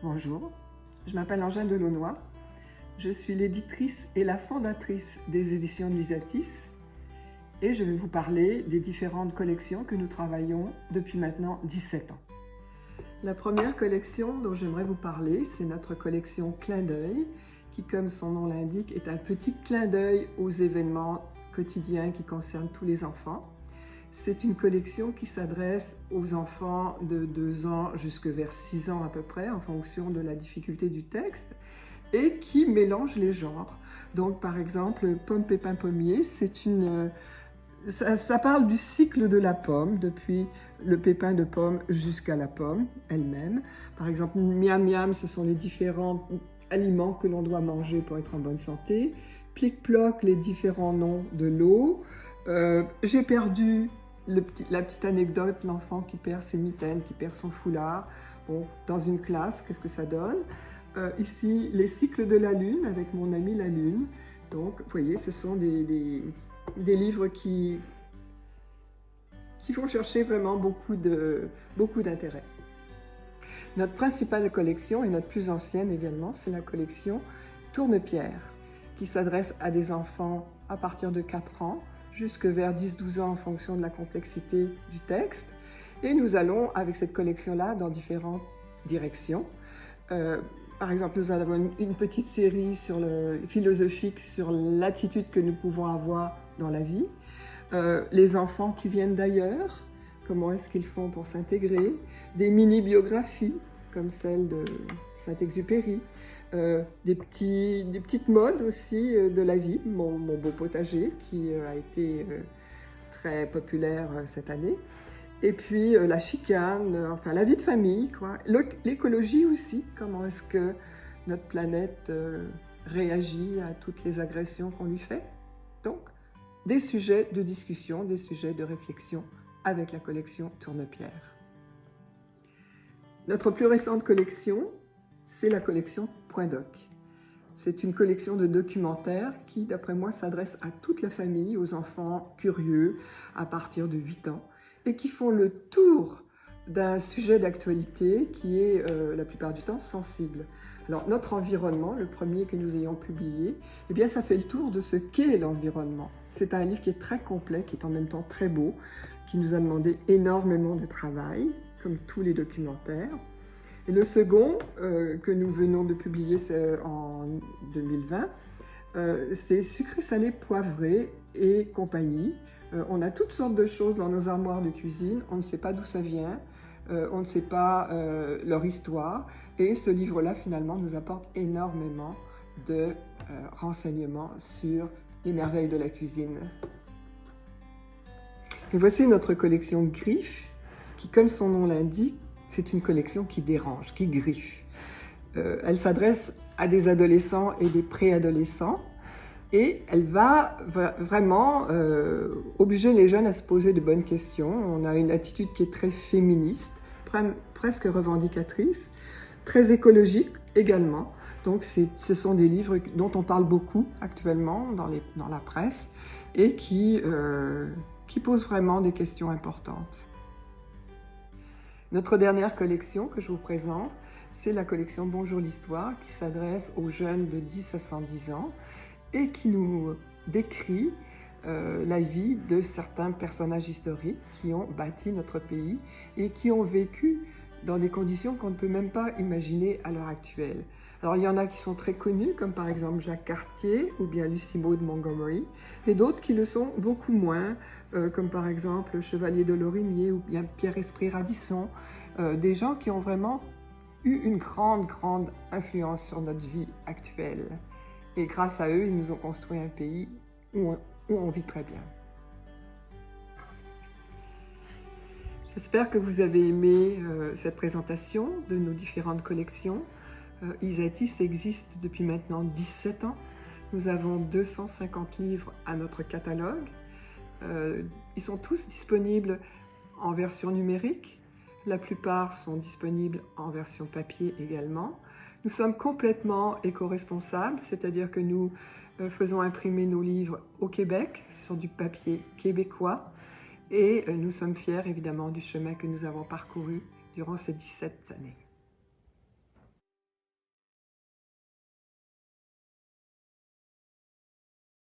Bonjour, je m'appelle Angèle Delaunoy. Je suis l'éditrice et la fondatrice des éditions de Lisatis et je vais vous parler des différentes collections que nous travaillons depuis maintenant 17 ans. La première collection dont j'aimerais vous parler, c'est notre collection Clin d'œil, qui, comme son nom l'indique, est un petit clin d'œil aux événements quotidiens qui concernent tous les enfants. C'est une collection qui s'adresse aux enfants de 2 ans jusque vers 6 ans à peu près, en fonction de la difficulté du texte, et qui mélange les genres. Donc, par exemple, Pomme, Pépin, Pommier, ça parle du cycle de la pomme, depuis le pépin de pomme jusqu'à la pomme elle-même. Par exemple, Miam Miam, ce sont les différents aliments que l'on doit manger pour être en bonne santé. Plic Ploc, les différents noms de l'eau. J'ai perdu la petite anecdote, l'enfant qui perd ses mitaines, qui perd son foulard. Bon, dans une classe, qu'est-ce que ça donne? Ici, les cycles de la Lune, avec mon amie la Lune. Donc, vous voyez, ce sont des livres qui vont chercher vraiment beaucoup d'intérêt. Notre principale collection, et notre plus ancienne également, c'est la collection Tourne-Pierre, qui s'adresse à des enfants à partir de 4 ans, jusque vers 10-12 ans en fonction de la complexité du texte. Et nous allons, avec cette collection-là, dans différentes directions. Par exemple, nous avons une petite série philosophique sur l'attitude que nous pouvons avoir dans la vie. Les enfants qui viennent d'ailleurs, comment est-ce qu'ils font pour s'intégrer. Des mini-biographies, comme celle de Saint-Exupéry. Des petites modes aussi de la vie, mon beau potager qui a été très populaire cette année, et puis la chicane, enfin la vie de famille, quoi. L'écologie aussi, comment est-ce que notre planète réagit à toutes les agressions qu'on lui fait. Donc, des sujets de discussion, des sujets de réflexion avec la collection Tourne-Pierre. Notre plus récente collection, c'est la collection Point Doc. C'est une collection de documentaires qui, d'après moi, s'adresse à toute la famille, aux enfants curieux à partir de 8 ans, et qui font le tour d'un sujet d'actualité qui est, la plupart du temps, sensible. Alors, notre environnement, le premier que nous ayons publié, eh bien, ça fait le tour de ce qu'est l'environnement. C'est un livre qui est très complet, qui est en même temps très beau, qui nous a demandé énormément de travail, comme tous les documentaires. Et le second, que nous venons de publier en 2020, c'est Sucré, salé, poivré et compagnie. On a toutes sortes de choses dans nos armoires de cuisine, on ne sait pas d'où ça vient, on ne sait pas leur histoire, et ce livre-là, finalement, nous apporte énormément de renseignements sur les merveilles de la cuisine. Et voici notre collection Griffes, qui, comme son nom l'indique, c'est une collection qui dérange, qui griffe. Elle s'adresse à des adolescents et des préadolescents et elle va vraiment obliger les jeunes à se poser de bonnes questions. On a une attitude qui est très féministe, presque revendicatrice, très écologique également. Donc ce sont des livres dont on parle beaucoup actuellement dans la presse et qui posent vraiment des questions importantes. Notre dernière collection que je vous présente, c'est la collection Bonjour l'Histoire, qui s'adresse aux jeunes de 10 à 110 ans et qui nous décrit la vie de certains personnages historiques qui ont bâti notre pays et qui ont vécu dans des conditions qu'on ne peut même pas imaginer à l'heure actuelle. Alors il y en a qui sont très connus, comme par exemple Jacques Cartier ou bien Lucie Maud Montgomery, et d'autres qui le sont beaucoup moins, comme par exemple Chevalier de Lorimier ou bien Pierre-Esprit Radisson, des gens qui ont vraiment eu une grande influence sur notre vie actuelle. Et grâce à eux, ils nous ont construit un pays où on vit très bien. J'espère que vous avez aimé cette présentation de nos différentes collections. Lisatis existe depuis maintenant 17 ans. Nous avons 250 livres à notre catalogue. Ils sont tous disponibles en version numérique. La plupart sont disponibles en version papier également. Nous sommes complètement éco-responsables, c'est-à-dire que nous faisons imprimer nos livres au Québec sur du papier québécois. Et nous sommes fiers évidemment du chemin que nous avons parcouru durant ces 17 années.